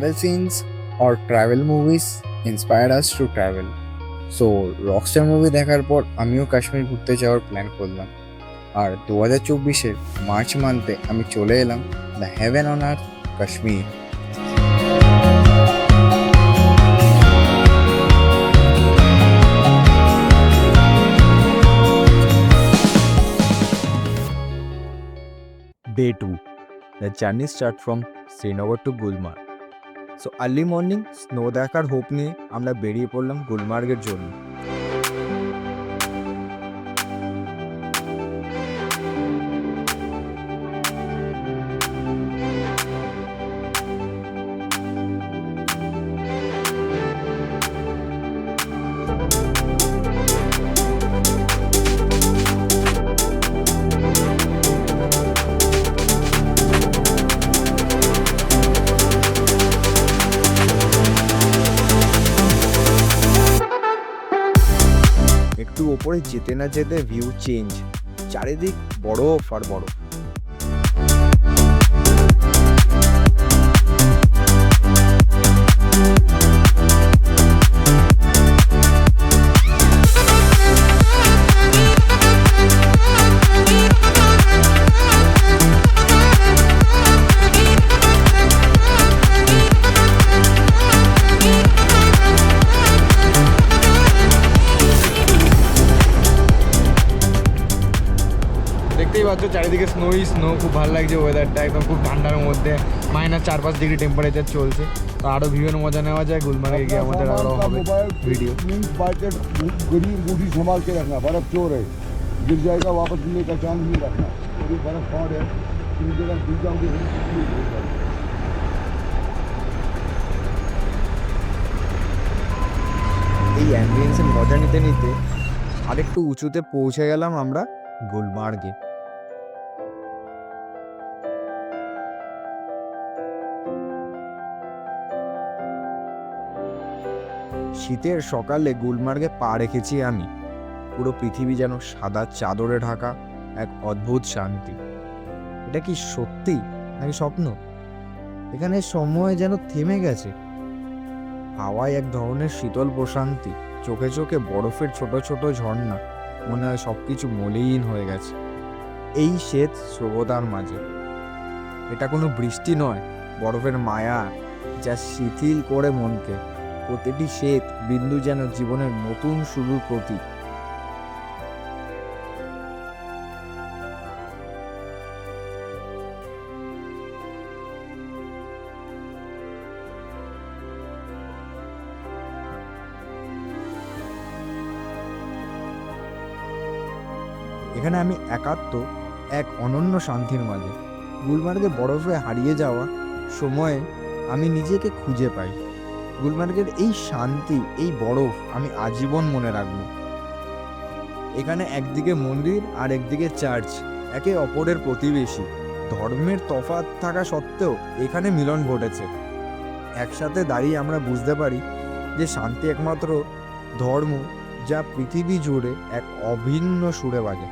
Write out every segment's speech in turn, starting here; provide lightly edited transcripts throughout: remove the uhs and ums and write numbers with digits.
travel scenes or travel movies inspire us to travel. So Rockstar movie দেখার পর আমিও কাশ্মীর ঘুরতে যাওয়ার প্ল্যান করলাম। আর 2024-এর মার্চ মান্থে আমি চলে এলাম the haven on earth Kashmir. Day 2. The journey starts from Srinagar to Gulmarg. So early morning snow দেখার হোপ নিয়ে আমরা বেরিয়ে পড়লাম গুলমার্গের জন্য। একটু ওপরে যেতে না যেতে ভিউ চেঞ্জ, চারিদিক বরফ আর বরফ। দেখতেই পাচ্ছ চারিদিকে স্নো, খুব ভালো লাগছে ওয়েদারটা, একদম খুব ঠান্ডার মধ্যে -4-5 ডিগ্রি টেম্পারেচার চলছে। তো আরও ভীষণ মজা নেওয়া যায়। গুলমার্গে গিয়ে আমাদের আরও হবে ভিডিও। बूढ़ी संभाल के रखना, बर्फ चोर है, गिर जाएगा वापस मिलने का चांस नहीं रखना। ये बर्फ पहाड़ है, पूरी जगह गिर जाओगे। এই অ্যাম্বিয়েন্সের মজা নিতে নিতে আরেকটু উঁচুতে পৌঁছে গেলাম আমরা গুলমার্গে। শীতের সকালে গুলমার্গে পা রেখেছি আমি। পুরো পৃথিবী যেন সাদা চাদরে ঢাকা, এক অদ্ভুত শান্তি। এটা কি সত্যি নাকি স্বপ্ন? এখানে সময় যেন থেমে গেছে। হাওয়ায় এক ধরনের শীতল প্রশান্তি, চোখে চোখে বরফের ছোট ছোট ঝর্ণা, মনে হয় সবকিছু মলিন হয়ে গেছে এই শ্বেত স্রোতার মাঝে। এটা কোনো বৃষ্টি নয়, বরফের মায়া যা শিথিল করে মনকে। প্রতিটি শ্বেত বিন্দু যেন জীবনের নতুন শুরুর প্রতীক। এখানে আমি একাত্ম, এক অনন্য শান্তির মাঝে। গুলমার্গে বরফে হারিয়ে যাওয়া সময়ে আমি নিজেকে খুঁজে পাই। গুলমার্গের এই শান্তি, এই বরফ আমি আজীবন মনে রাখব। এখানে একদিকে মন্দির আর একদিকে চার্চ, একে অপরের প্রতিবেশী। ধর্মের তফাৎ থাকা সত্ত্বেও এখানে মিলন ঘটেছে। একসাথে দাঁড়িয়ে আমরা বুঝতে পারি যে শান্তি একমাত্র ধর্ম যা পৃথিবী জুড়ে এক অভিন্ন সুরে বাজে।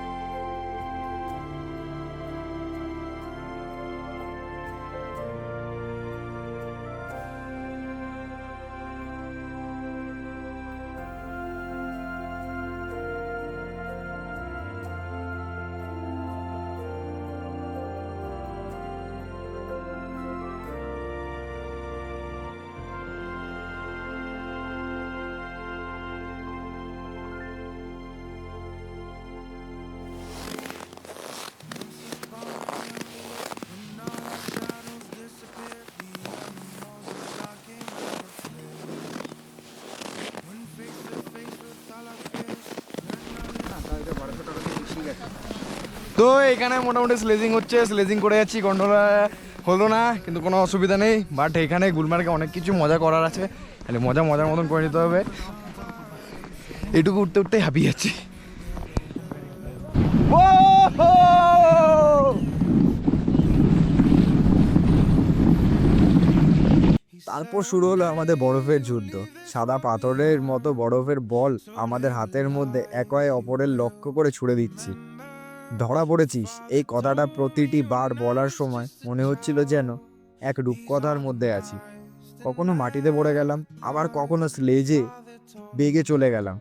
তো এখানে মোটামুটি স্লেজিং হচ্ছে, স্লেজিং করে যাচ্ছি। গন্ডোলা হলো না, কিন্তু কোনো অসুবিধা নেই। বাট এখানে গুলমার্গে অনেক কিছু মজা করার আছে, তাহলে মজার মতন করে নিতে হবে। এটুকু উঠতে উঠতেই হাঁপিয়ে যাচ্ছি। তারপর শুরু হলো আমাদের বরফের যুদ্ধ। সাদা পাথরের মতো বরফের বল আমাদের হাতের মধ্যে একে অপরের লক্ষ্য করে ছুড়ে দিচ্ছি। ধরা পড়েছিস, এই কথাটা প্রতিটি বার বলার সময় মনে হচ্ছিল যেন এক রূপকথার মধ্যে আছি। কখনো মাটিতে পড়ে গেলাম, আবার কখনো স্লেজে বেগে চলে গেলাম।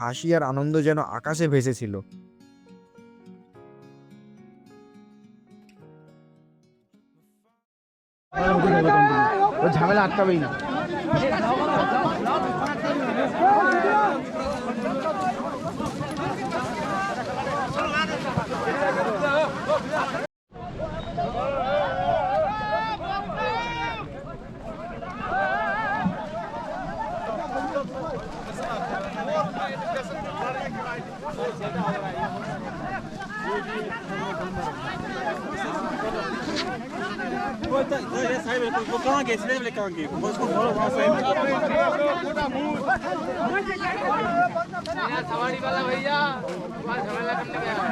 হাসি আর আনন্দ যেন আকাশে ভেসেছিল। ঝামেলা আটকাবেই না। सवारी वाला भैया वहाँ झमेला करने गया है।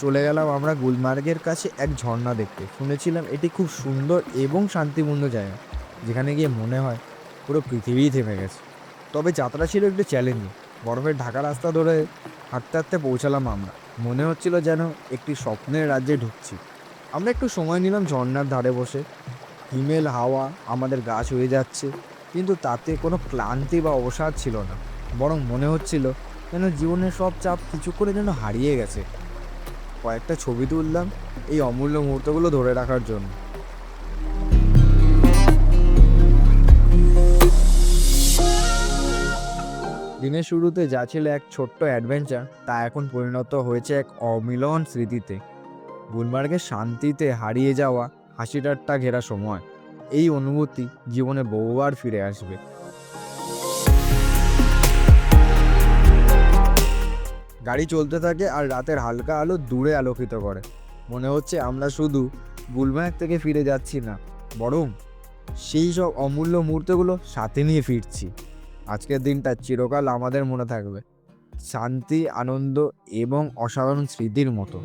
চলে গেলাম আমরা গুলমার্গের কাছে এক ঝর্ণা দেখতে। শুনেছিলাম এটি খুব সুন্দর এবং শান্তিপূর্ণ জায়গা, যেখানে গিয়ে মনে হয় পুরো পৃথিবীই থেমে গেছে। তবে যাত্রা ছিল একটু চ্যালেঞ্জিং। বরফের ঢাকা রাস্তা ধরে হাঁটতে হাঁটতে পৌঁছালাম আমরা। মনে হচ্ছিল যেন একটি স্বপ্নের রাজ্যে ঢুকছি। আমরা একটু সময় নিলাম ঝর্ণার ধারে বসে। হিমেল হাওয়া আমাদের গা ছুঁয়ে যাচ্ছে, কিন্তু তাতে কোনো ক্লান্তি বা অবসাদ ছিল না। বরং মনে হচ্ছিল যেন জীবনের সব চাপ কিছু করে যেন হারিয়ে গেছে। কয়েকটা ছবি তুললাম এই অমূল্য মুহূর্তগুলো ধরে রাখার জন্য। দিনের শুরুতে যা ছিল এক ছোট্ট অ্যাডভেঞ্চার, তা এখন পরিণত হয়েছে এক অমিলন স্মৃতিতে। গুলমার্গের শান্তিতে হারিয়ে যাওয়া হাসি ঠাট্টা ঘেরা সময়, এই অনুভূতি জীবনে বহুবার ফিরে আসবে। গাড়ি চলতে থাকে আর রাতের হালকা আলো দূরে আলোকিত করে। মনে হচ্ছে আমরা শুধু গুলমার্গ থেকে ফিরে যাচ্ছি না, বরং সেই সব অমূল্য মুহূর্তগুলো সাথে নিয়ে ফিরছি। আজকের দিনটা চিরকাল আমাদের মনে থাকবে, শান্তি, আনন্দ এবং অসাধারণ স্মৃতির মতো।